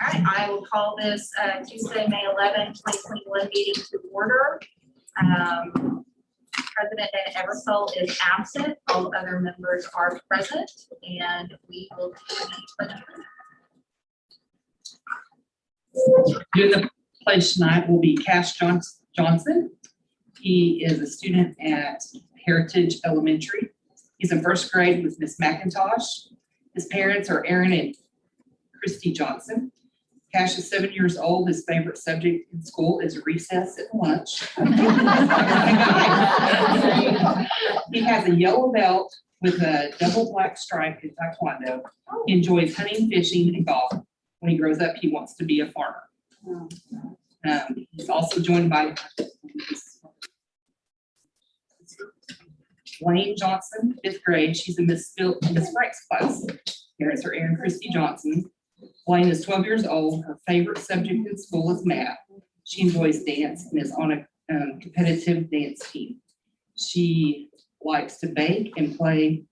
right, I will call this Tuesday, May 11, 2021 meeting to order. President Dan Eversole is absent. All other members are present, and we will do the pledge. Doing the pledge tonight will be Cash Johnson. He is a student at Heritage Elementary. He's in first grade with Miss McIntosh. His parents are Aaron and Christy Johnson. Cash is 7 years old. His favorite subject in school is recess and lunch. He has a yellow belt with a double black stripe in Taekwondo. He enjoys hunting, fishing, and golf. When he grows up, he wants to be a farmer. He's also joined by Wayne Johnson, 5th grade. She's in Miss Frank's class. Parents are Aaron Christy Johnson. Blaine is 12 years old. Her favorite subject in school is math. She enjoys dance and is on a competitive dance team. She likes to bake and play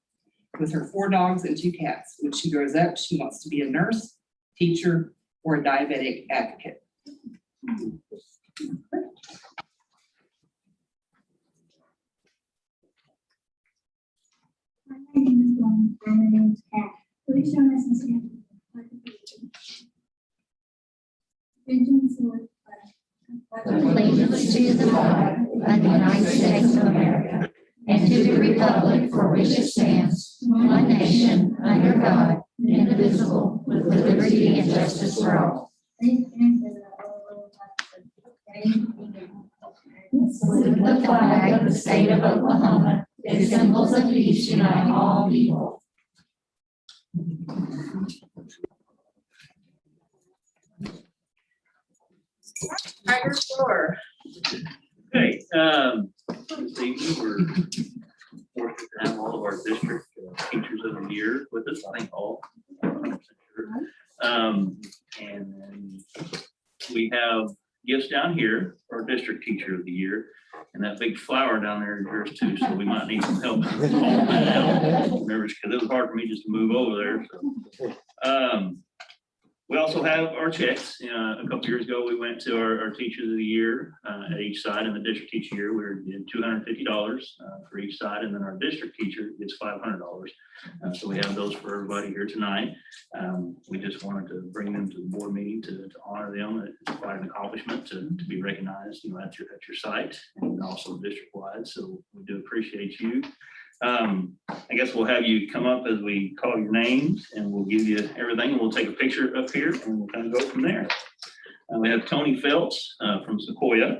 with her 4 dogs and 2 cats. When she grows up, she wants to be a nurse, teacher, or a diabetic advocate. My name is Blaine, and my name is Kat. Please join us in standing. Allegiance to the flag of the United States of America and to the republic for which it stands, one nation, under God, indivisible, with liberty and justice for all. Salute the flag of the state of Oklahoma. Its symbols of peace unite all people. Tiger floor. Okay, this evening we're fortunate to have all of our district teachers of the year with us. I think all. 100% sure. And then we have gifts down here for our district teacher of the year. And that big flower down there is yours too, so we might need some help. Remember, because it was hard for me just to move over there. So. We also have our checks. A couple years ago, we went to our teachers of the year at each side. In the district teacher year, we were getting $250 for each side, and then our district teacher gets $500. So we have those for everybody here tonight. We just wanted to bring them to the board meeting to honor them. It's quite an accomplishment to be recognized, at your site and also district wide. So we do appreciate you. I guess we'll have you come up as we call your names, and we'll give you everything. We'll take a picture up here, and we'll kind of go from there. We have Tony Phelps from Sequoia.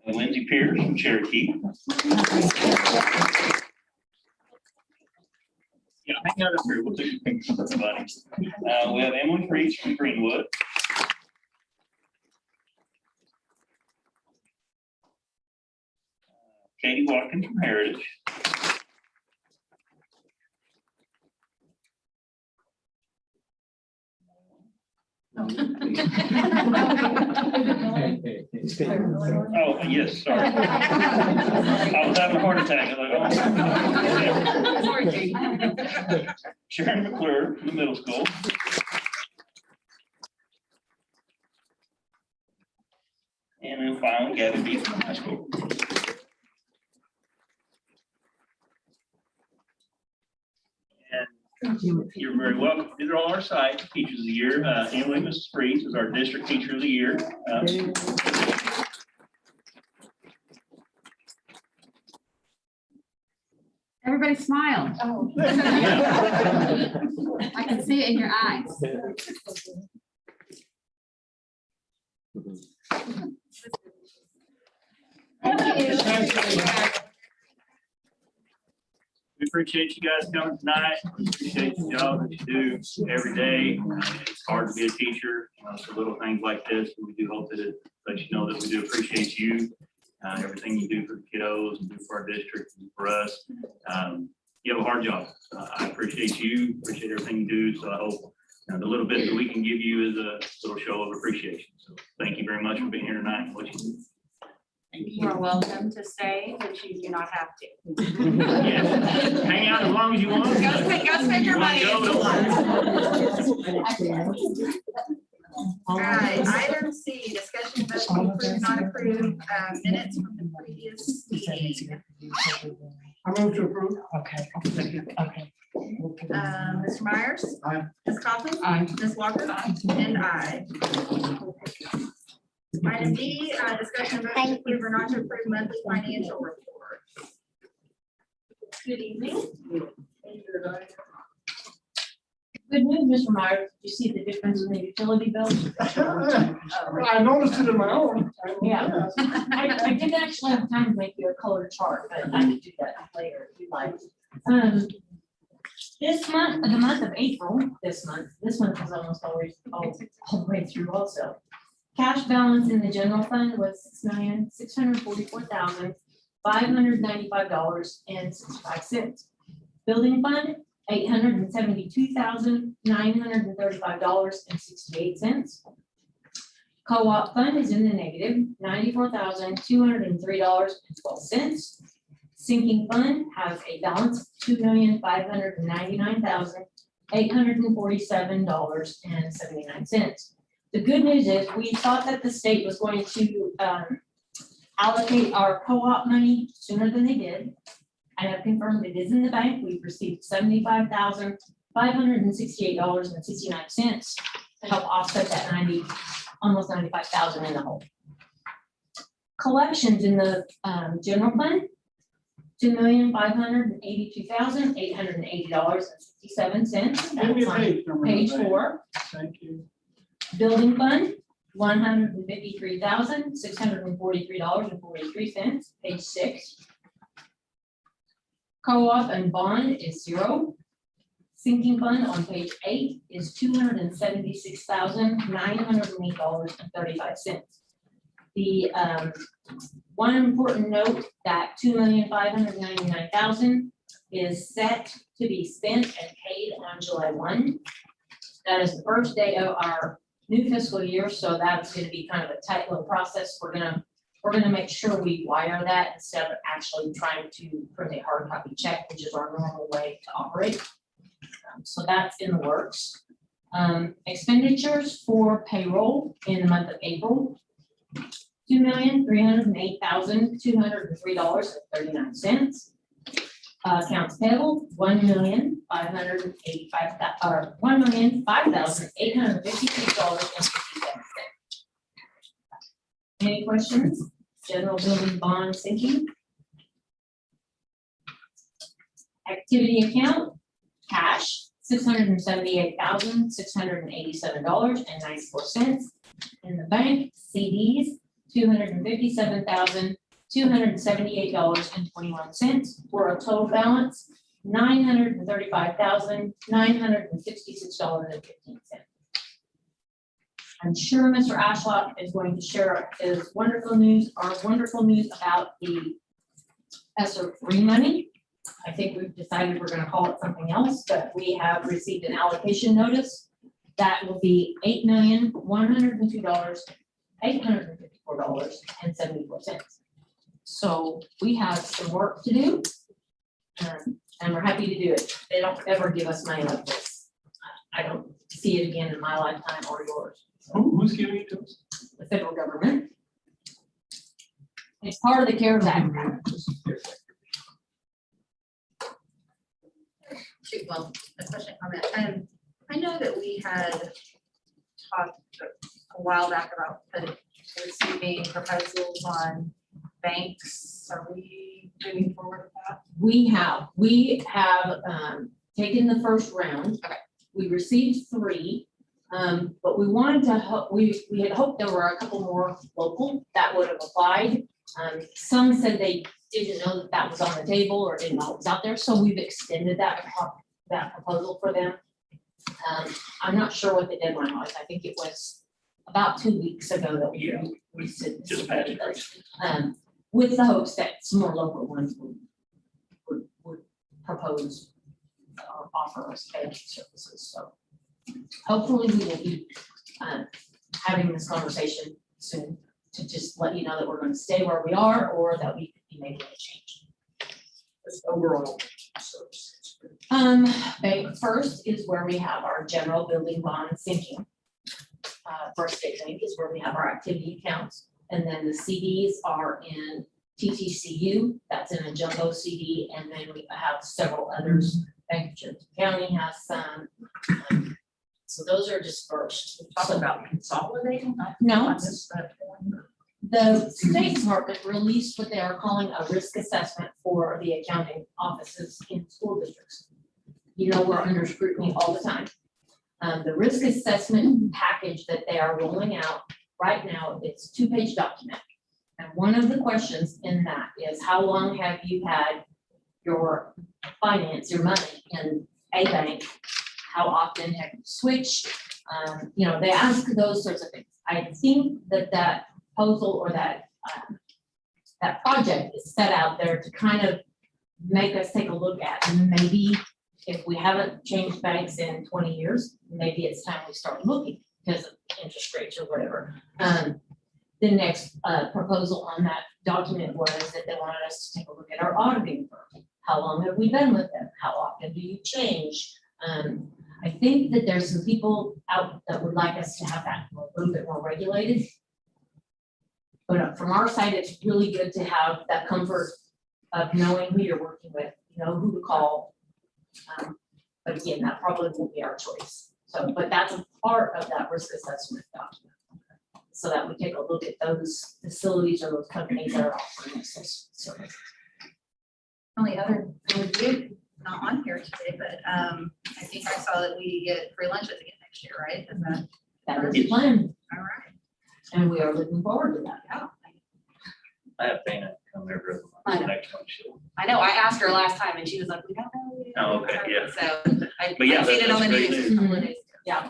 Lindsay Pierce from Cherokee. Yeah, hang out up here. We'll take a picture of everybody. We have Emily Freeze from Greenwood. Katie Watkins from Heritage. Oh, yes, sorry. I was having a heart attack. I was like, oh. Sharon McClure from the middle school. And then finally, Gabby B from high school. You're very welcome. These are all our site teachers of the year. Emily Mrs. Freeze is our district teacher of the year. Everybody smile. Oh. I can see it in your eyes. Thank you. We appreciate you guys coming tonight. We appreciate the job that you do every day. It's hard to be a teacher, so little things like this. We do hope that it lets you know that we do appreciate you, everything you do for the kiddos and do for our district and for us. You have a hard job. I appreciate you, appreciate everything you do. So I hope the little bit that we can give you is a little show of appreciation. So thank you very much for being here tonight. and what you do. You are welcome to stay, but you do not have to. Yes. Hang out as long as you want. Go spend your money if you want. All right, item C, discussion vote to approve, not approve, minutes from the previous meeting. I move to approve. Okay. Mr. Myers? Aye. Ms. Coughlin? Aye. Ms. Walker? And I. Item D, discussion vote to approve or not to approve monthly financial report. Good evening. Good news, Mr. Myers. Did you see the difference in the utility bills? I noticed it in my own. Yeah. I didn't actually have time to make you a colored chart, but I can do that later if you like. This month, the month of April, this month is almost always all the way through also. Cash balance in the general fund was $644,595.65. Building fund, $872,935.68. Co-op fund is in the negative, $94,203.12. Sinking fund has a balance of $2,599,847.79. The good news is we thought that the state was going to allocate our co-op money sooner than they did. I have confirmed it is in the bank. We've received $75,568.69 to help offset that almost 95,000 in the hole. Collections in the general fund, $2,582,880.67. Give me a page number. Page 4. Thank you. Building fund, $153,643.43, page 6. Co-op and bond is 0. Sinking fund on page 8 is $276,908.35. The one important note that $2,599,000 is set to be spent and paid on July 1. That is the first day of our new fiscal year, so that's going to be kind of a tight little process. We're gonna make sure we wire that instead of actually trying to print a hard copy check, which is our normal way to operate. So that's in the works. Expenditures for payroll in the month of April, $2,308,203.39. Accounts payable, $1,005,853.57. Any questions? General building bond sinking. Activity account, cash, $678,687.94. In the bank, CDs, $257,278.21, for a total balance, $935,966.15. I'm sure Mr. Ashlock is going to share his wonderful news about the ESSER free money. I think we've decided we're going to call it something else, but we have received an allocation notice that will be $8,102,854.74. So we have some work to do, and we're happy to do it. They don't ever give us money like this. I don't see it again in my lifetime or yours. Who's giving it to us? The federal government. It's part of the CARES Act. Well, a question, comment. I know that we had talked a while back about receiving proposals on banks. Are we moving forward with that? We have taken the first round. Okay. We received 3, but we wanted to, we had hoped there were a couple more local that would have applied. Some said they didn't know that that was on the table or didn't know it was out there, so we've extended that proposal for them. I'm not sure what the deadline was. I think it was about 2 weeks ago that we said. Just patch it. With the hopes that some more local ones would propose or offer us banking services. So hopefully we will be having this conversation soon to just let you know that we're going to stay where we are or that we could be making a change. Overall. Bank first is where we have our general building bond sinking. First State Bank is where we have our activity accounts, and then the CDs are in TTCU, that's in a jumbo CD, and then we have several others. Bank of Cherokee County has some. So those are dispersed. Talk about consolidating. No, the State Department released what they are calling a risk assessment for the accounting offices in school districts. You know, we're under scrutiny all the time. The risk assessment package that they are rolling out right now, it's a 2-page document. And one of the questions in that is, how long have you had your finance, your money in a bank? How often have you switched? You know, they ask those sorts of things. I think that proposal or that project is set out there to kind of make us take a look at, and maybe if we haven't changed banks in 20 years, maybe it's time we start looking because of interest rates or whatever. The next proposal on that document was that they wanted us to take a look at our auditing firm. How long have we been with them? How often do you change? I think that there's some people out that would like us to have that a little bit more regulated. But from our side, it's really good to have that comfort of knowing who you're working with, you know, who to call. But again, that probably won't be our choice. So, but that's a part of that risk assessment document. So that we take a look at those facilities or those companies that are offering us this service. Only other review, not on here today, but I think I saw that we get free lunches again next year, right? Is that That is the plan, all right? and we are looking forward to that. Yeah. I have Dana come every other I month, know. next one she'll. I know, I asked her last time and she was like, we don't know. Oh, okay, yeah. So I But yeah, I've seen it on the that's great news. news. a couple of days ago. Yeah.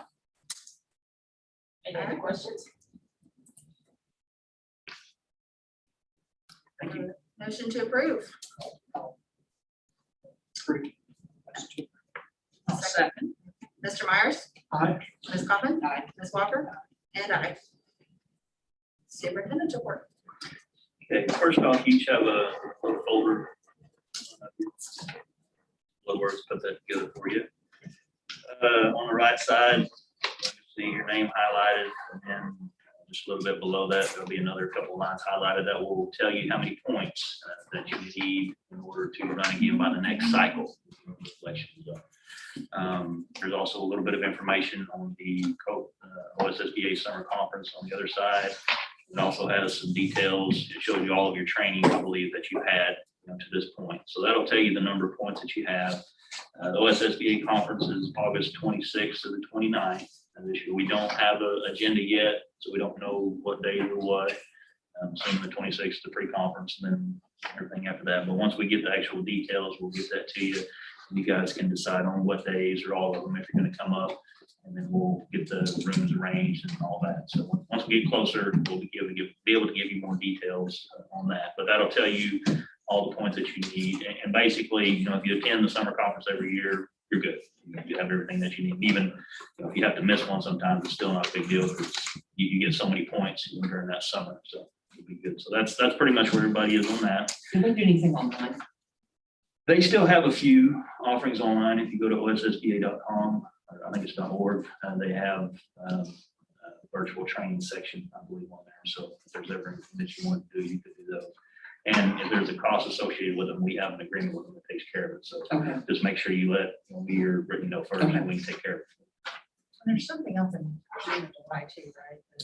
Any other questions? Thank you. Motion to approve. Second. Mr. Myers? Aye. Ms. Coffin? Aye. Ms. Walker? And I. Superintendent's report. Okay, first off, you each have a little folder. Little words, put that together for you. On the right side, you see your name highlighted, and then just a little bit below that, there'll be another couple lines highlighted that will tell you how many points that you need in order to run again by the next cycle. There's also a little bit of information on the OSSBA summer conference on the other side. It also has some details. It shows you all of your training, I believe, that you've had to this point. So that'll tell you the number of points that you have. The OSSBA conference is August 26th to the 29th. And this year we don't have an agenda yet, so we don't know what day or what. So the 26th, the pre-conference, and then everything after that. But once we get the actual details, we'll get that to you. And you guys can decide on what days or all of them if you're going to come up. And then we'll get the rooms arranged and all that. So once we get closer, we'll be able to give you more details on that. But that'll tell you all the points that you need. And basically, if you attend the summer conference every year, you're good. You have everything that you need. Even if you have to miss one sometimes, it's still not a big deal because you get so many points during that summer. So it'll be good. So that's pretty much where everybody is on that. Do they do anything online? They still have a few offerings online. If you go to ossba.com, I think it's .org, they have a virtual training section, I believe, on there. So if there's ever anything that you want to do, you could do those. And if there's a cost associated with them, we have an agreement with them that takes care of it. So Okay. just make sure you let me or Brittany know first, and we can take care of it. There's something else in June and July too, right?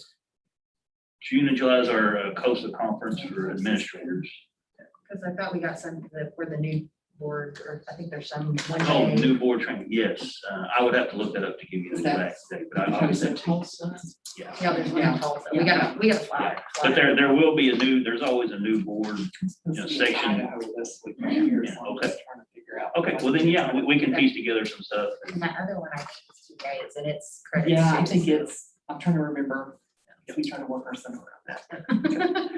June and July is our COSA conference for administrators. Because I thought we got some for the new board, or I think there's some one Oh, day. new board training, yes. I would have to look that up to give you the Is that- exact date, but I'll Is send it it to you. Tulsa? Yeah. Yeah, there's one Yeah. in Tulsa. Yeah. We got a flyer. Yeah. But there will be there's always a new board. Section. Idaho this week right here, Yeah, so I'm okay. just trying to figure out. Okay, well then, yeah, we can piece together some stuff. And that other one, I think it's 2 days and it's credits. Yeah, I too, think so- it's, I'm trying to remember. We trying to work our center around that.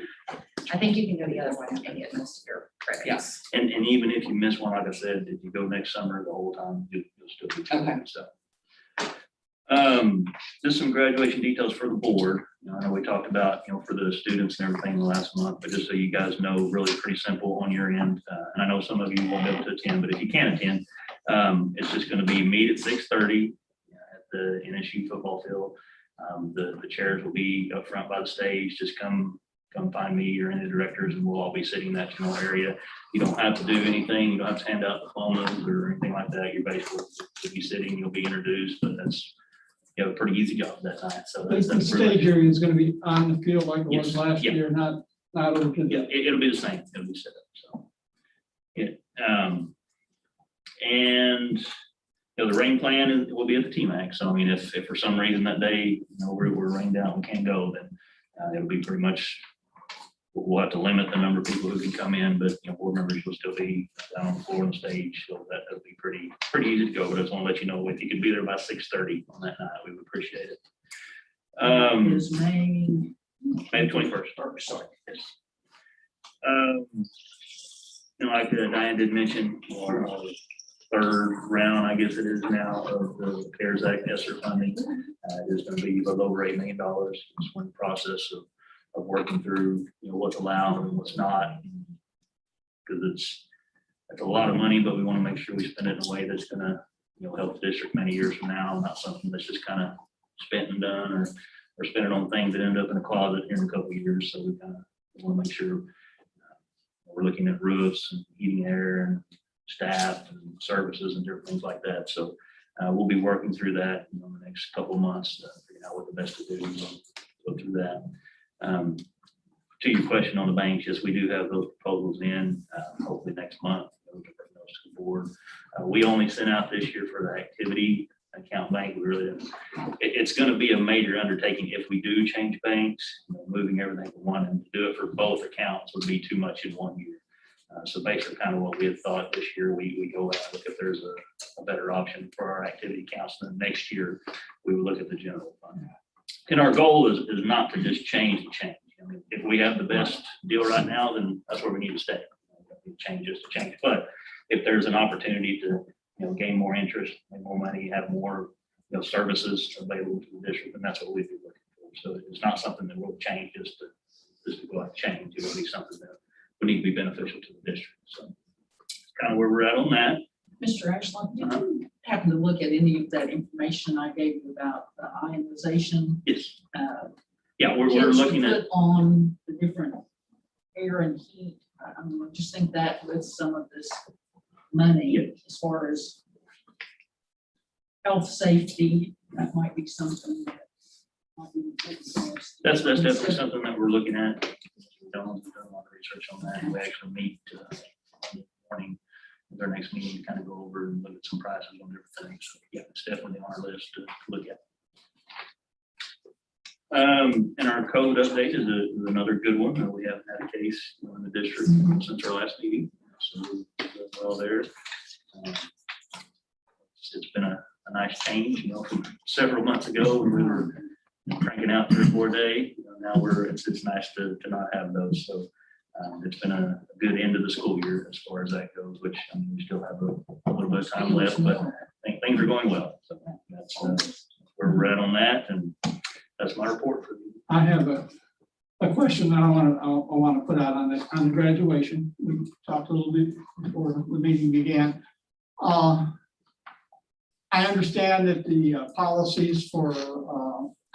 I think you can go the other one and get most of your credits. Yes. And even if you miss one, like I said, if you go next summer the whole time, you'll still be. Okay. So. Just some graduation details for the board. I know we talked about, for the students and everything last month, but just so you guys know, really pretty simple on your end. And I know some of you won't be able to attend, but if you can attend, it's just going to be meet at 6:30 at the NSU football field. The chairs will be up front by the stage. Just come find me or any of the directors, and we'll all be sitting in that general area. You don't have to do anything. You don't have to hand out diplomas or anything like that. You're basically will be sitting, you'll be introduced, but you have a pretty easy job that night. So The that's really- stage area is gonna be on the field like it was Yes, last yeah. year, not over to Yeah, the. it'll be the same. It'll be set up. So, yeah. And the rain plan will be at the TMAC. So I mean, if for some reason that day, we're rained out and can't go, then it'll be pretty much. We'll have to limit the number of people who can come in, but board members will still be down on the floor on the stage, so that'll be pretty easy to go. But I just want to let you know, if you could be there by 6:30 on that night, we would appreciate it. Is May. May 21st. Sorry. Yes. Like Diane did mention, our third round, I guess it is now, of the CARES Act ESSER funding is going to be a little over $8 million. It's one process of working through, what's allowed and what's not. Because it's a lot of money, but we want to make sure we spend it in a way that's going to, help the district many years from now, not something that's just kind of spent and done, or spend it on things that end up in a closet here in a couple of years. So we kind of want to make sure we're looking at roofs and heating, air, and staff and services and different things like that. So we'll be working through that in the next couple of months, figuring out what the best to do. Go through that. To your question on the banks, yes, we do have those proposals in. Hopefully next month we can bring those to the board. We only sent out this year for the activity account bank. We really didn't. It's going to be a major undertaking if we do change banks. Moving everything to one, and to do it for both accounts would be too much in one year. So based on kind of what we had thought this year, we go out and look if there's a better option for our activity accounts. Then next year we would look at the general fund. And our goal is not to just change the change. I mean, if we have the best deal right now, then that's where we need to stay. Change just to change. But if there's an opportunity to gain more interest, make more money, have more services available to the district, and that's what we'd be looking for. So it's not something that will change just to go out and change. It will be something that would need to be beneficial to the district. So that's kind of where we're at on that. Mr. Ashland, did you happen to look at any of that information I gave you about the ionization? Yes. Yeah, we're kits you looking at. put on the different air and heat. I just think that with some of this money, as far as health safety, that might be something that might be. That's definitely something that we're looking at. We've done a lot of research on that. We actually meet in the morning with our next meeting to kind of go over and look at some prices on different things. So yeah, it's definitely on our list to look at. And our code update is another good one. We haven't had a case in the district since our last meeting, so we're doing well there. It's been a nice change, from several months ago when we were cranking out 3 or 4 days. Now it's nice to not have those. So it's been a good end of the school year as far as that goes, which we still have a little bit of time left, but I think things are going well. So that's where we're at on that, and that's my report for you. I have a question that I want to put out on the graduation. We talked a little bit before the meeting began. I understand that the policies for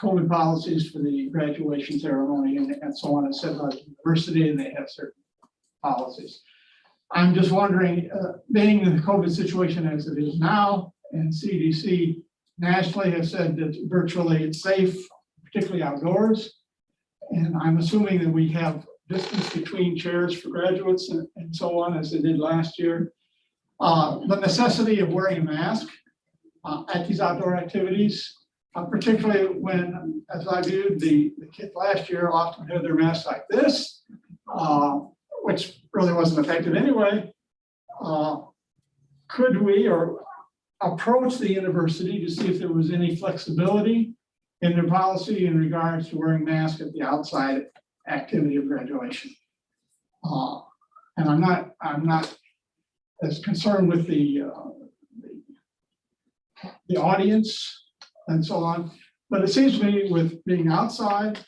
COVID policies for the graduation ceremony and so on is set by the university, and they have certain policies. I'm just wondering, being the COVID situation as it is now, and CDC nationally has said that virtually it's safe, particularly outdoors. And I'm assuming that we have distance between chairs for graduates and so on as they did last year. The necessity of wearing a mask at these outdoor activities, particularly when, as I viewed, the kids last year often had their masks like this, which really wasn't effective anyway. Could we approach the university to see if there was any flexibility in their policy in regards to wearing masks at the outside activity of graduation? And I'm not as concerned with the audience and so on. But it seems to me with being outside,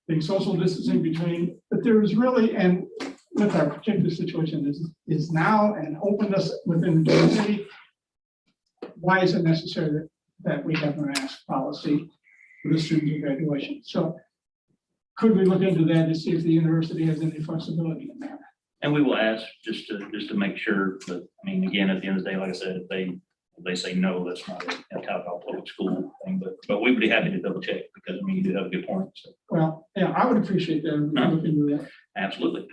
being social distancing between, that there is really, and with our particular situation is now an openness within the community. Why is it necessary that we have a mask policy for the students at graduation? So could we look into that to see if the university has any flexibility in that? And we will ask just to make sure that, I mean, again, at the end of the day, like I said, if they say no, that's not a Topgolf public school thing, but we would be happy to double check because, I mean, you do have a good point. So Well, yeah, I would appreciate that. If we could look into that. absolutely.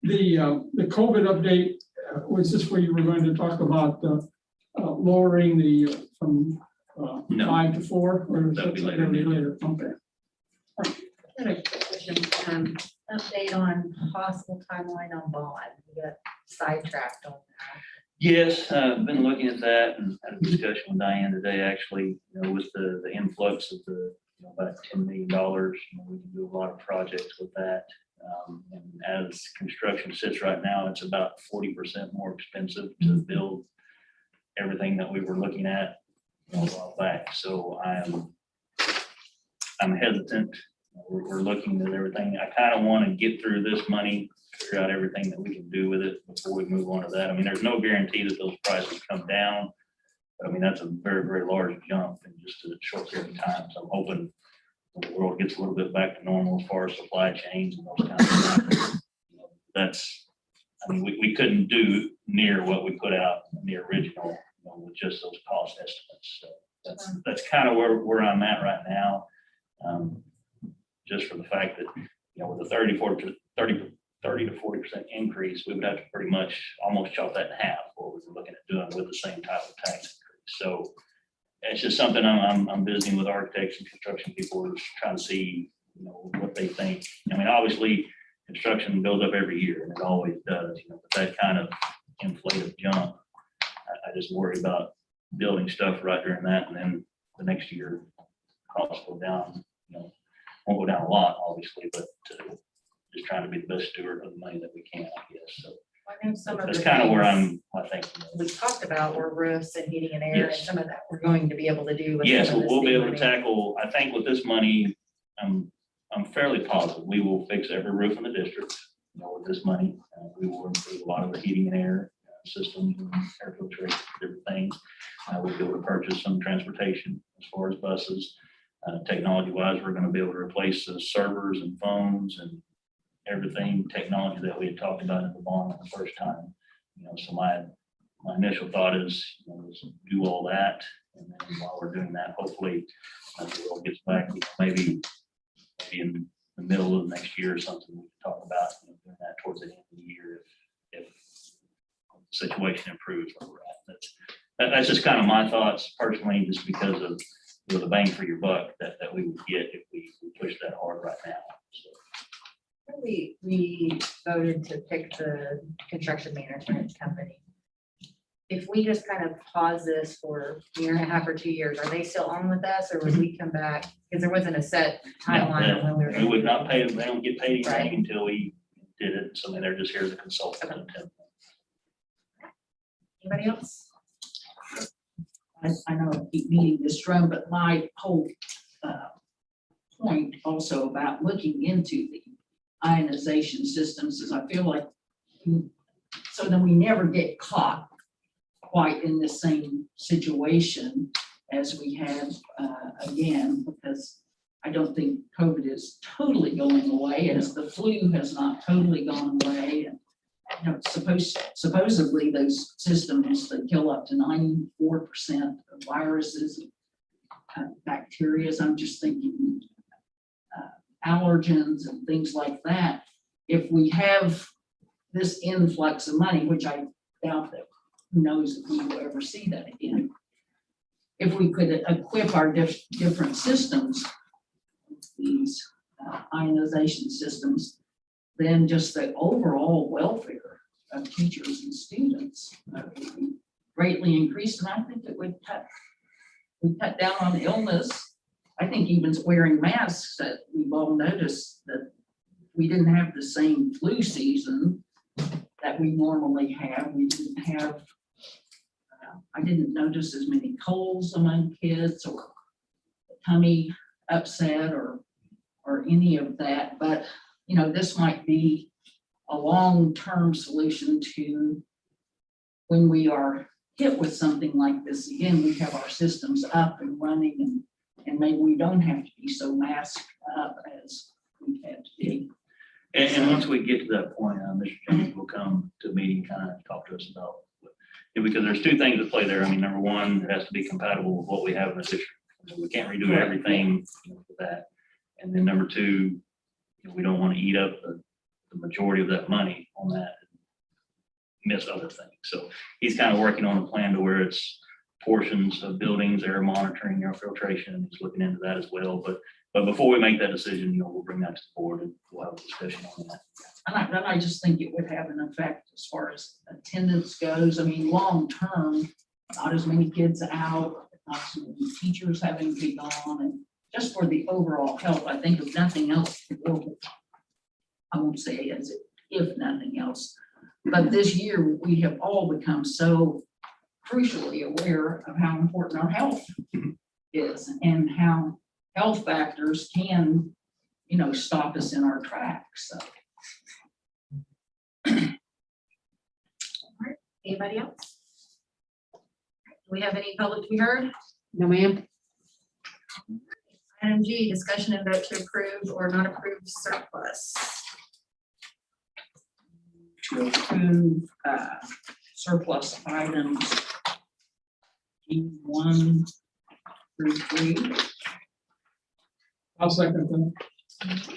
The COVID update, was this where you were going to talk about lowering the from No. 5 to 4? Or is That'll that be later. later? Okay. I had a question, update on possible timeline on bond. We got sidetracked on that. Yes, I've been looking at that and had a discussion with Diane today, actually, with the influx of the, about $10 million, we can do a lot of projects with that. And as construction sits right now, it's about 40% more expensive to build everything that we were looking at a while back. So I'm hesitant. We're looking at everything. I kind of want to get through this money, figure out everything that we can do with it before we move on to that. I mean, there's no guarantee that those prices come down. But I mean, that's a very, very large jump in just a short period of time. So I'm hoping the world gets a little bit back to normal as far as supply chains and those kinds of things. That's, I mean, we couldn't do near what we put out in the original, with just those cost estimates. So that's kind of where I'm at right now. Just for the fact that, with a 30 to 40% increase, we would have to pretty much almost chop that in half, what we were looking at doing with the same type of tax increase. So it's just something I'm visiting with architects and construction people, trying to see, what they think. I mean, obviously, construction goes up every year, and it always does, but that kind of inflated jump, I just worry about building stuff right during that, and then the next year costs go down, won't go down a lot, obviously, but just trying to be the best steward of the money that we can, I guess. So I know some of that's the kind of where things I think. we talked about were roofs and heating and air, and Yes. some of that we're going to be able to do with. Yes, some of this we'll be new able to money. tackle, I think with this money, I'm fairly positive we will fix every roof in the district, with this money. We will improve a lot of the heating and air systems and air filtration, different things. We'll be able to purchase some transportation as far as buses. Technology wise, we're going to be able to replace the servers and phones and everything technology that we had talked about in the bond the first time. So my initial thought is, is do all that, and then while we're doing that, hopefully as the world gets back, maybe in the middle of next year or something, we can talk about doing that towards the end of the year if the situation improves where we're at. That's just kind of my thoughts personally, just because of the bang for your buck that we would get if we push that hard right now. So. We voted to pick the construction management company. If we just kind of pause this for a year and a half or 2 years, are they still on with us, or would we come back? Because there wasn't a set timeline on when we were. We would not pay them. They don't get paid Right. anything until we did it. So they're just here as a consultant. Anybody else? I know I keep beating this drum, but my whole point also about looking into the ionization systems is I feel like so that we never get caught quite in the same situation as we have again, because I don't think COVID is totally going away, as the flu has not totally gone away. And supposedly those systems that kill up to 94% of viruses, bacteria. I'm just thinking allergens and things like that. If we have this influx of money, which I doubt that, who knows if we will ever see that again. If we could equip our different systems, these ionization systems, then just the overall welfare of teachers and students would be greatly increased. And I think it would cut down on illness. I think even wearing masks, that we've all noticed that we didn't have the same flu season that we normally have. We didn't have I didn't notice as many colds among kids or tummy upset or any of that, but, you know, this might be a long-term solution to when we are hit with something like this again, we have our systems up and running and maybe we don't have to be so masked up as we've had to be. And once we get to that point, Mr. Jones will come to a meeting, kind of talk to us about, because there's two things at play there. I mean, number one, it has to be compatible with what we have in the district. We can't redo everything for that. And then number two, we don't want to eat up the majority of that money on that, and miss other things. So he's kind of working on a plan to where it's portions of buildings, air monitoring, air filtration, and he's looking into that as well. But before we make that decision, we'll bring that to the board and we'll have a discussion on that. And I just think it would have an effect as far as attendance goes. I mean, long-term, not as many kids out, not as many teachers having to be gone, and just for the overall health, I think if nothing else, I won't say as if nothing else, but this year we have all become so crucially aware of how important our health is and how health factors can, you know, stop us in our tracks. So. Anybody else? Do we have any public to be heard? No, ma'am. Item G, discussion and vote to approve or not approve surplus. To approve surplus items E1 through 3. I'll second that.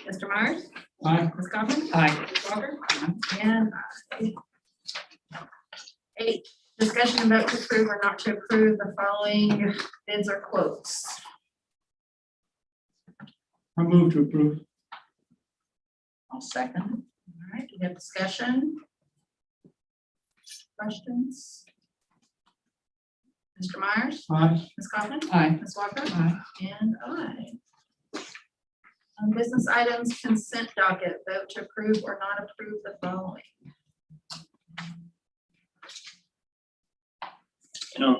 Mr. Myers? Aye. Ms. Cochran? Aye. Ms. Walker? And aye. 8, discussion and vote to approve or not to approve the following bids or quotes. I move to approve. I'll second. All right, we have discussion. Questions? Mr. Myers? Aye. Ms. Cochran? Aye. Ms. Walker? Aye. And aye. Business items consent docket, vote to approve or not approve the following.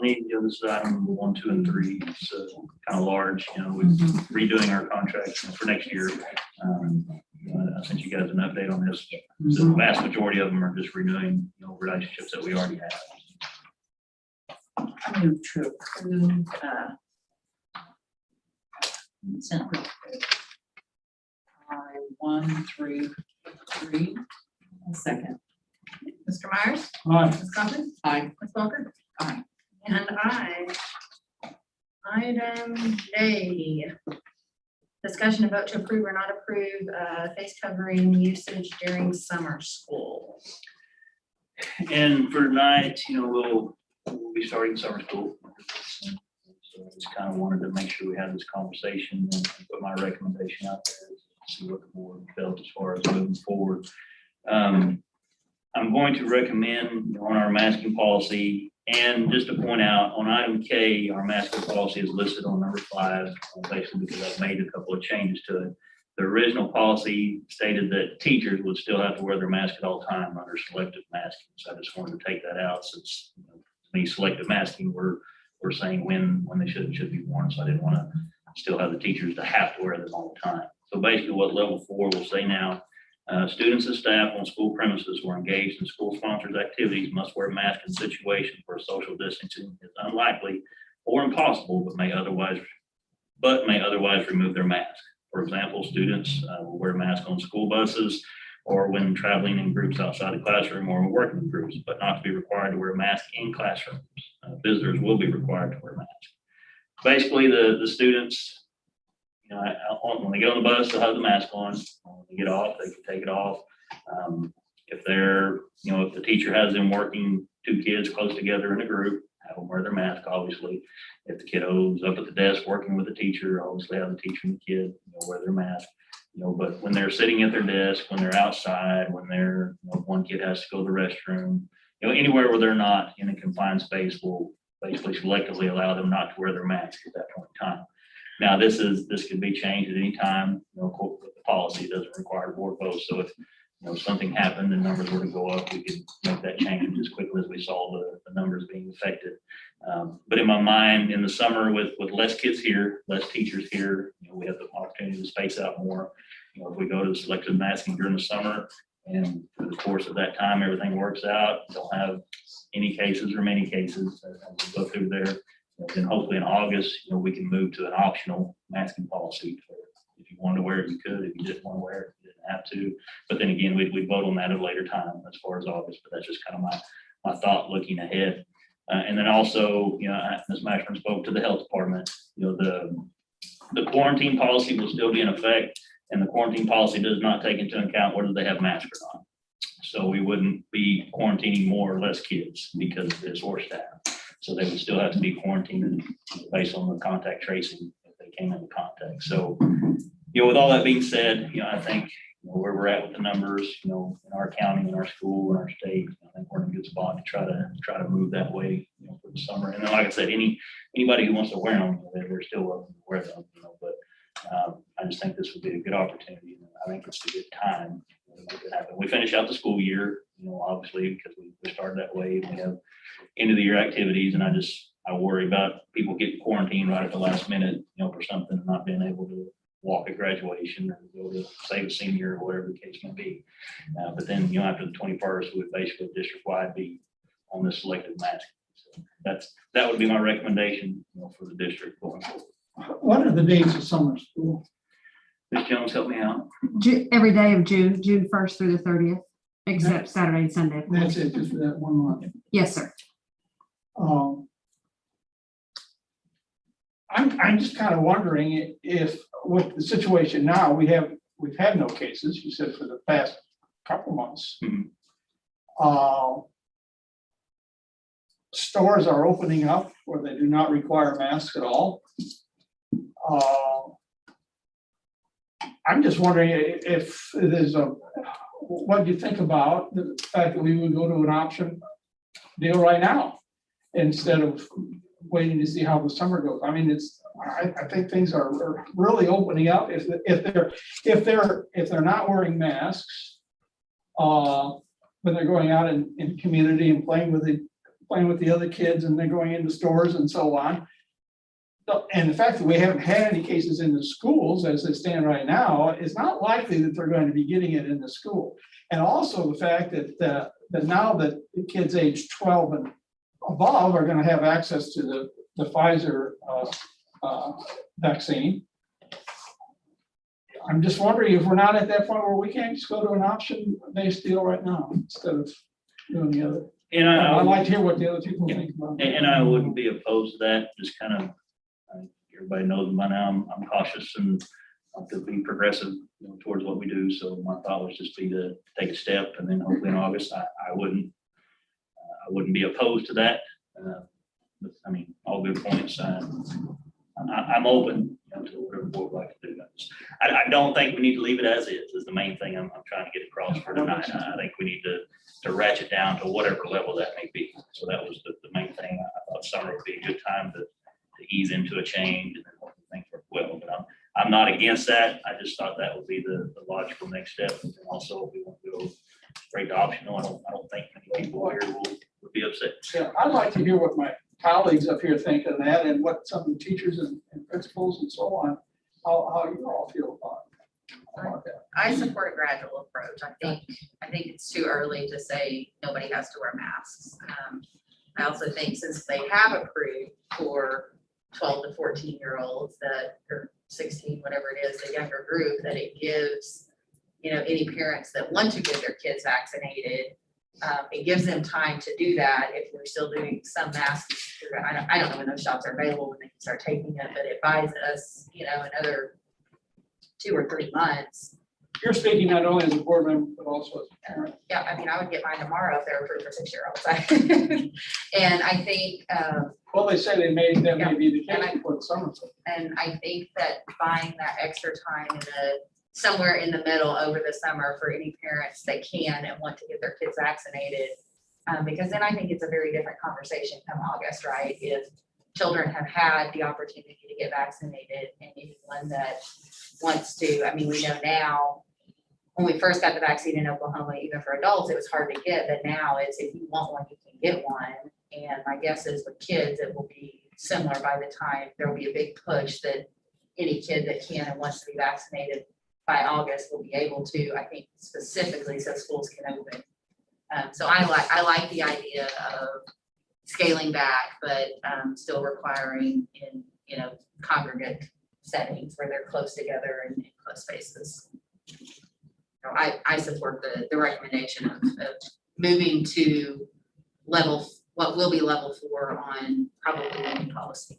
This is item 1, 2, and 3. It's kind of large, we're redoing our contracts for next year. I sent you guys an update on this. The vast majority of them are just renewing, relationships that we already have. I move to approve consent docket 1 through 3. Second. Mr. Myers? Aye. Ms. Cochran? Aye. Ms. Walker? Aye. And aye. Item J, discussion and vote to approve or not approve face covering usage during summer school. And for tonight, we'll be starting summer school. So I just kind of wanted to make sure we had this conversation and put my recommendation out there to see what the board felt as far as moving forward. I'm going to recommend on our masking policy, and just to point out on item K, our masking policy is listed on number 5, basically because I've made a couple of changes to it. The original policy stated that teachers would still have to wear their mask at all time under selective masking. So I just wanted to take that out since to me, selective masking, we're saying when they should be worn. So I didn't want to still have the teachers to have to wear them all the time. So basically what level 4 will say now, students and staff on school premises who are engaged in school-sponsored activities must wear masks in situations where social distancing is unlikely or impossible, but may otherwise remove their mask. For example, students will wear masks on school buses or when traveling in groups outside the classroom or working in groups, but not to be required to wear a mask in classrooms. Visitors will be required to wear masks. Basically, the students, when they get on the bus, they'll have the mask on. When they get off, they can take it off. If they're, if the teacher has them working 2 kids close together in a group, have them wear their mask, obviously. If the kiddo's up at the desk working with the teacher, obviously have the teacher and the kid wear their mask. But when they're sitting at their desk, when they're outside, when they're, one kid has to go to the restroom, anywhere where they're not in a confined space, will basically selectively allow them not to wear their mask at that point in time. Now, this could be changed at any time. The policy doesn't require a board vote. So if if something happened and numbers were to go up, we could make that change as quickly as we saw the numbers being affected. But in my mind, in the summer with less kids here, less teachers here, we have the opportunity to space out more. If we go to the selective masking during the summer and through the course of that time, everything works out, don't have any cases or many cases as we go through there, then hopefully in August, we can move to an optional masking policy. If you wanted to wear it, you could. If you didn't want to wear it, you didn't have to. But then again, we vote on that at a later time as far as August, but that's just kind of my thought looking ahead. And then also, Ms. Mashburn spoke to the health department, the quarantine policy will still be in effect, and the quarantine policy does not take into account whether they have masks or not. So we wouldn't be quarantining more or less kids because of this or staff. So they would still have to be quarantined based on the contact tracing if they came into contact. So, with all that being said, I think where we're at with the numbers, in our county, in our school, in our state, I think we're in a good spot to try to move that way, for the summer. And then, like I said, anybody who wants to wear them, they're still welcome to wear them, but I just think this would be a good opportunity. I think it's a good time to make it happen. We finish out the school year, obviously, because we started that way. We have end of the year activities, and I worry about people getting quarantined right at the last minute, for something and not being able to walk at graduation or go to save a senior or whatever the case may be. But then, after the 21st, we would basically district-wide be on this selective mask. So that would be my recommendation, for the district going forward. What are the dates of summer school? Ms. Jones, help me out. Every day of June, June 1st through the 30th, except Saturday and Sunday. of course. That's it, just for that 1 month. Yes, sir. I'm just kind of wondering if with the situation now, we've had no cases, you said, for the past couple months. Mhm. Stores are opening up where they do not require masks at all. I'm just wondering if there's what do you think about the fact that we would go to an option deal right now instead of waiting to see how the summer goes? I mean, I think things are really opening up if they're not wearing masks, when they're going out in community and playing with the other kids, and they're going into stores and so on. And the fact that we haven't had any cases in the schools as they stand right now, it's not likely that they're going to be getting it in the school. And also the fact that now that the kids age 12 and above are going to have access to the Pfizer vaccine. I'm just wondering if we're not at that point where we can't just go to an option-based deal right now instead of doing the other. And I'd like to hear what the other people think about it. And I wouldn't be opposed to that, just kind of, everybody knows by now, I'm cautious and to be progressive, towards what we do. So my thought was just to take a step, and then hopefully in August, I wouldn't be opposed to that. But I mean, all good points. I'm open, to whatever the board would like to do. I don't think we need to leave it as is the main thing I'm trying to get across for tonight. I think we need to ratchet down to whatever level that may be. So that was the main thing. I thought summer would be a good time to ease into a change and then hopefully things work well. But I'm not against that. I just thought that would be the logical next step. And also, if we want to go straight to optional, I don't think many people here will be upset. Yeah, I'd like to hear what my colleagues up here think of that, and what some of the teachers and principals and so on, how you all feel about that. I support a gradual approach. I think it's too early to say nobody has to wear masks. I also think since they have approved for 12 to 14-year-olds that, or 16, whatever it is, the younger group, that it gives, any parents that want to get their kids vaccinated, it gives them time to do that. If we're still doing some masks, I don't know when those shots are available, when they can start taking it, but it buys us, another 2 or 3 months. You're speaking not only as a board member, but also as a parent. Yeah, I mean, I would get mine tomorrow if they're approved for 6-year-olds. And I think, Well, they say that may be the And case before the summer. and I think that buying that extra time somewhere in the middle over the summer for any parents that can and want to get their kids vaccinated. Because then I think it's a very different conversation come August, right? If children have had the opportunity to get vaccinated, and anyone that wants to, I mean, we know now when we first got the vaccine in Oklahoma, even for adults, it was hard to get, but now it's if you want one, you can get one. And my guess is with kids, it will be similar by the time there will be a big push that any kid that can and wants to be vaccinated by August will be able to, I think specifically so schools can open. So I like the idea of scaling back, but still requiring in, you know, congregate settings where they're close together and in close spaces. So I support the recommendation of moving to what will be level 4 on probably the new policy.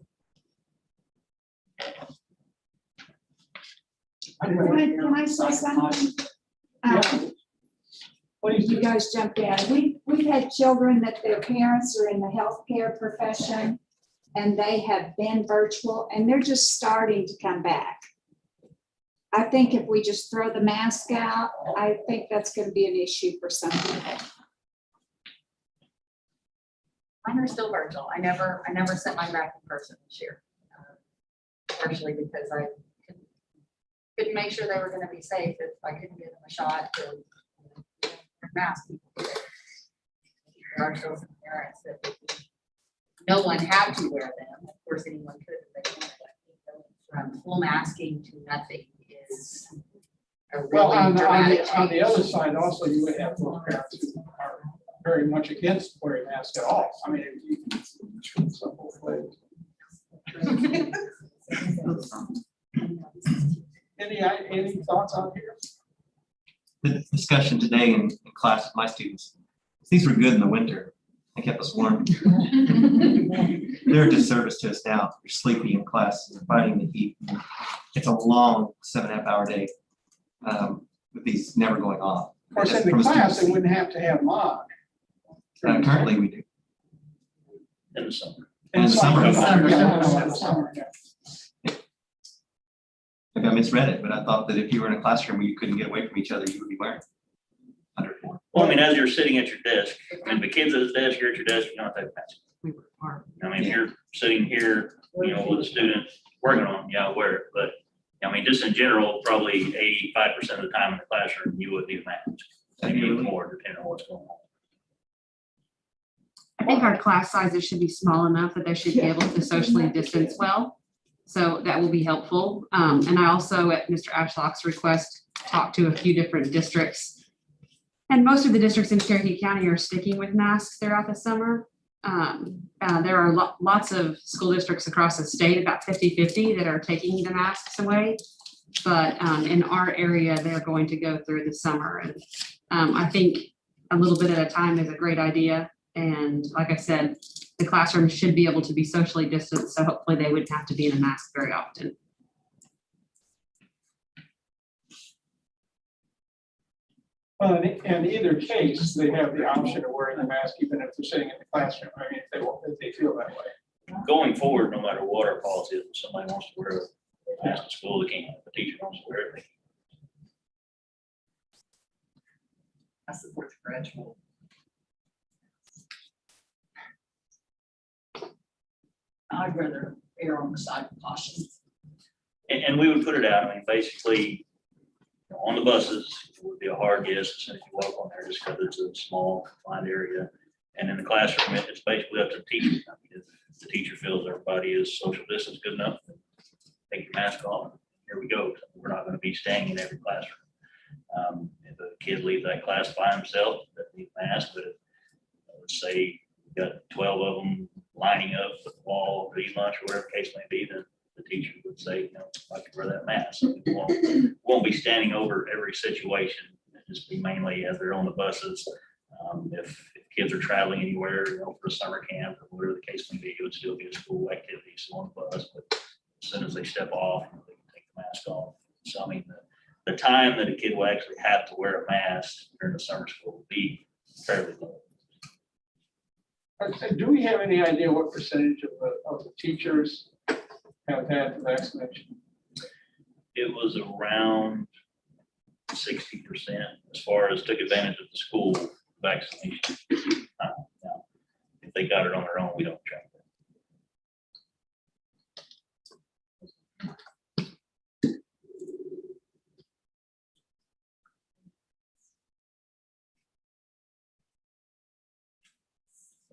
Can I say something? You guys jumped in. We've had children that their parents are in the healthcare profession and they have been virtual and they're just starting to come back. I think if we just throw the mask out, I think that's going to be an issue for some people. Mine are still virtual. I never sent mine back in person this year. Partially because I couldn't make sure they were gonna be safe if I couldn't give them a shot or mask. There are still some parents that no one had to wear them. Of course, anyone could if they wanted. From full masking to nothing is a Well, really dramatic on the change. other side also, you would have those parents who are very much against wearing masks at all. I mean, you can some both ways. Any thoughts on here? The discussion today in class with my students, these were good in the winter. They kept us warm. They're a disservice to us now. You're sleepy in class, you're fighting the heat. It's a long 7.5 hour day with these never going off. Of course, in From the a class, student they wouldn't have to have them on. currently we do. In the summer. In the summer. Summer, yeah. Maybe I misread it, but I thought that if you were in a classroom where you couldn't get away from each other, you would be wearing under four. Well, I mean, as you're sitting at your desk, I mean, the kids at his desk, you're at your desk, you don't have to have a mask. I mean, if you're sitting here, you know, with a student working on, yeah, wear it, but I mean, just in general, probably 85% of the time in the classroom, you would need a mask. Maybe even more depending on what's going on. I think our class sizes should be small enough that they should be able to socially distance well. So that will be helpful. And I also, at Mr. Ashlock's request, talked to a few different districts. And most of the districts in Cherokee County are sticking with masks throughout the summer. There are lots of school districts across the state, about 50-50, that are taking the masks away. But in our area, they're going to go through the summer. And I think a little bit at a time is a great idea. And like I said, the classroom should be able to be socially distanced, so hopefully they wouldn't have to be in a mask very often. Well, in either case, they have the option of wearing the mask even if they're sitting in the classroom. I mean, if they feel that way. Going forward, no matter what our policy is, if somebody wants to wear a mask at school, they can. If the teacher wants to wear it, they can. I support the gradual. I'd rather err on the side of caution. And we would put it out, I mean, basically, you know, on the buses, it would be a hard yes as soon as you walk on there, just because it's a small confined area. And in the classroom, it's basically up to the teacher. I mean, if the teacher feels everybody is social distance good enough, then take your mask off, here we go. We're not gonna be staying in every classroom. If a kid leaves that class by himself, doesn't need a mask, but if, let's say, you got 12 of them lining up at the wall to eat lunch or whatever the case may be, then the teacher would say, you know, I can wear that mask. So we won't be standing over every situation. It'll just be mainly as they're on the buses. If kids are traveling anywhere, you know, for a summer camp or whatever the case may be, it would still be a school activity, so on the bus. But as soon as they step off, they can take the mask off. So I mean, the time that a kid will actually have to wear a mask during the summer school will be fairly low. Do we have any idea what percentage of the teachers have had the vaccination? It was around 60% as far as took advantage of the school vaccination. Now, if they got it on their own, we don't track that.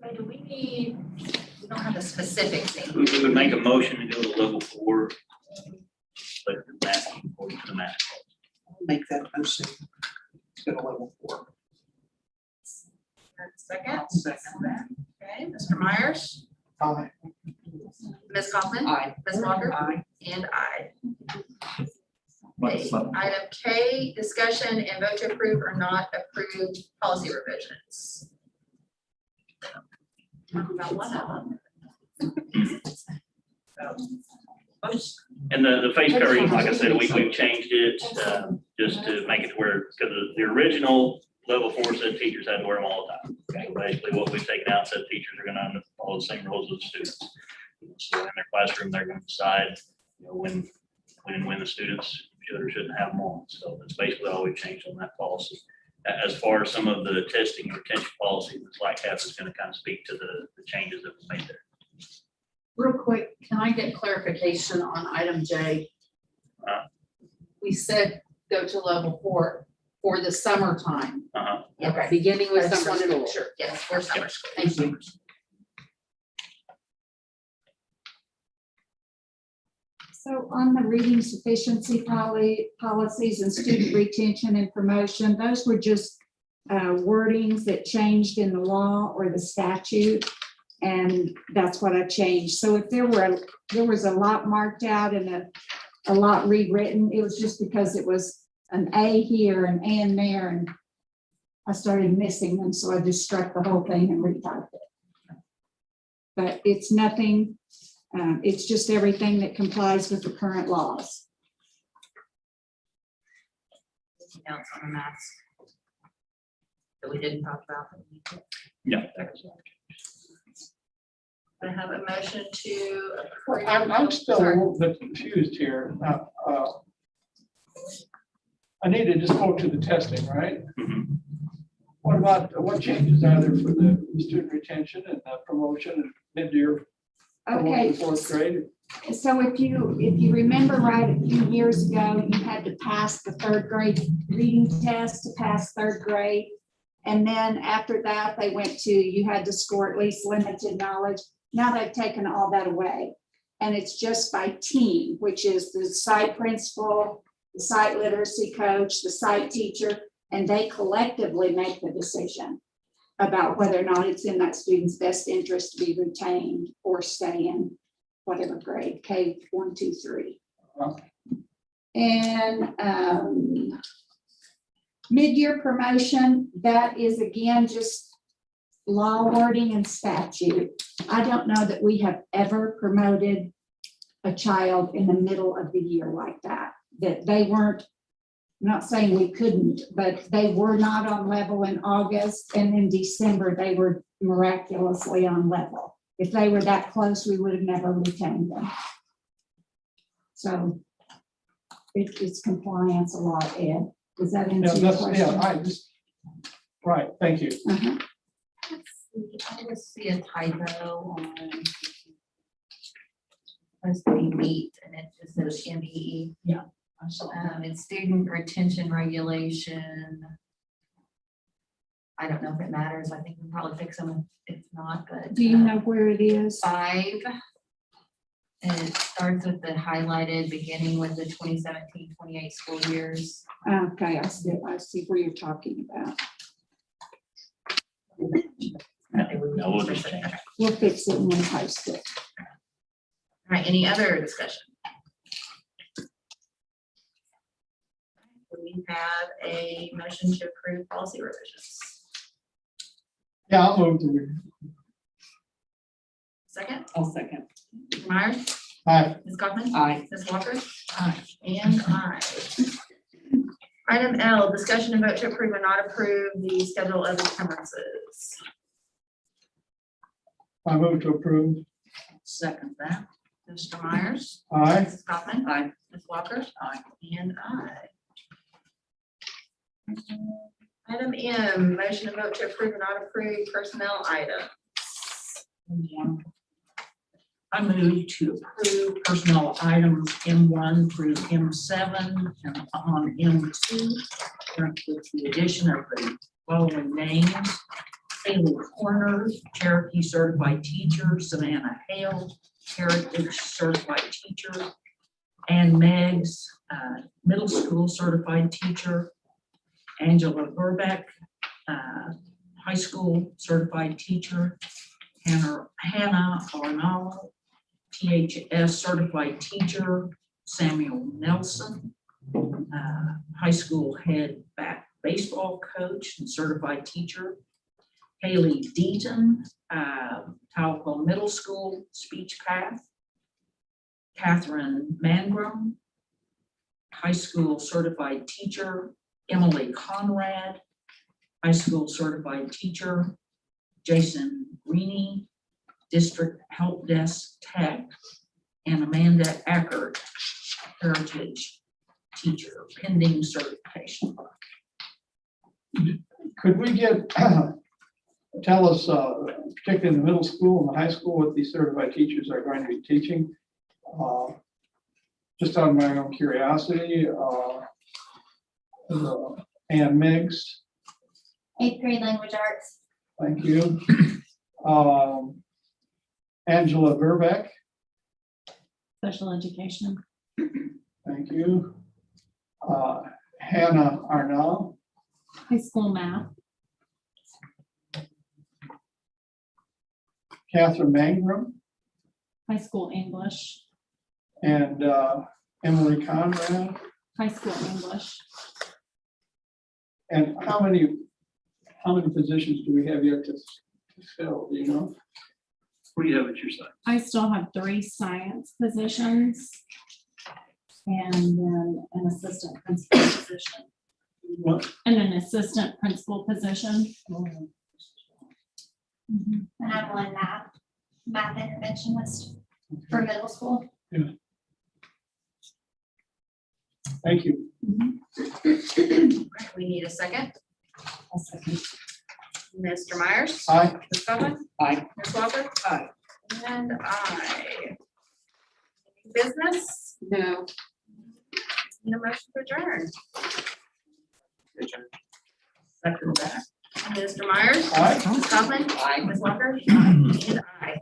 So do we don't have the specifics. in We would make a motion to go to level 4. But the math, according to the math. Make that motion to go to level 4. Second, Second that. okay, Mr. Myers, Aye. Ms. Kaufman, Aye. Ms. Walker, Aye. and I. What's Okay, level? item K, discussion and vote to approve or not approve policy revisions. Talk about one of them. And the face covering, like I said, we've changed it, just to make it to where, because the original level 4 said teachers had to wear them all the time. Okay, basically what we've taken out said teachers are gonna follow the same rules as the students. So in their classroom, they're gonna decide, you know, when the students should or shouldn't have them on. So that's basically all we've changed on that policy. As far as some of the testing and retention policy, the slack half is gonna kind of speak to the changes that we made there. Real quick, can I get clarification on item J? We said go to level 4 for the summertime, Uh-huh. beginning with That's summer for school. Sure, yes, for summer school. Thank you. So on the reading sufficiency policies and student retention and promotion, those were just wordings that changed in the law or the statute. And that's what I changed. So if there was a lot marked out and a lot rewritten, it was just because it was an A here, an and there, and I started missing them. So I just struck the whole thing and retyped it. But it's nothing, it's just everything that complies with the current laws. Anything else on the mask that we didn't talk about? Yeah. that was all. I have a motion to approve. I'm still a Sorry. little bit confused here. I need to just go to the testing, right? Mhm. What changes are there for the student retention and promotion and mid-year? Okay, Fourth grade? so if you remember right, a few years ago, you had to pass the third grade reading test to pass third grade. And then after that, they went to, you had to score at least limited knowledge. Now they've taken all that away. And it's just by team, which is the site principal, the site literacy coach, the site teacher, and they collectively make the decision about whether or not it's in that student's best interest to be retained or stay in whatever grade, K 1, 2, 3. And mid-year promotion, that is again just law wording and statute. I don't know that we have ever promoted a child in the middle of the year like that, that they weren't, I'm not saying we couldn't, but they were not on level in August, and in December, they were miraculously on level. If they were that close, we would have never retained them. So it's compliance a lot, Ed. Does that Yeah, answer your question? I just, right, thank you. Uh-huh. I just see a typo on. Supposed to be meet and it just says MBE. I saw that. It's student retention regulation. I don't know if it matters. I think we probably fix them if not, but. Do you know where it is? 5. And it starts with the highlighted beginning with the 2017-28 school years. Okay, I see where you're talking about. No, we'll just change it. We'll fix it when we post it. All right, any other discussion? We have a motion to approve policy revisions. Yeah, I'll move to, Second, I'll second. Mr. Myers, aye, Ms. Kaufman, Aye. Ms. Walker, and I. Item L, discussion and vote to approve or not approve the schedule of encumbrances. I move to approve, Second that. Mr. Myers, aye, Ms. Kaufman, Aye. Ms. Walker, and I. Item M, motion to vote to approve or not approve personnel items. I move to approve personnel items M1 through M7 and on M2, with the addition of the following names: Haley Corner, Cherokee Certified Teacher, Savannah Hale, Heritage Certified Teacher, Ann Meggs, Middle School Certified Teacher, Angela Burbeck, High School Certified Teacher, Hannah Arnall, THS Certified Teacher, Samuel Nelson, High School Head Baseball Coach and Certified Teacher, Haley Deaton, Talpo Middle School Speech Path, Catherine Mangrum, High School Certified Teacher, Emily Conrad, High School Certified Teacher, Jason Greeny, District Help Desk Tech, and Amanda Eckert, Heritage Teacher, pending certification. Could we get, tell us, particularly in the middle school and the high school, what these certified teachers are going to be teaching? Just out of my own curiosity, Ann Miggs, 8th grade language arts. thank you. Angela Burbeck, Special education. thank you. Hannah Arnall, High school math. Catherine Mangrum, High school English. and Emily Conrad. High school English. And how many positions do we have yet to fill, do you know? What do you have at your side? I still have 3 science positions. And then an assistant principal position. What? And an assistant principal position. And I'm one math interventionist for middle school. Thank you. We need a second. Mr. Myers? Aye. Ms. Copeland? Aye. Ms. Walker? Aye. And I. Business? No. Need a motion to adjourn. Second that. Mr. Myers? Aye. Ms. Copeland? Aye. Ms. Walker? Aye. And I.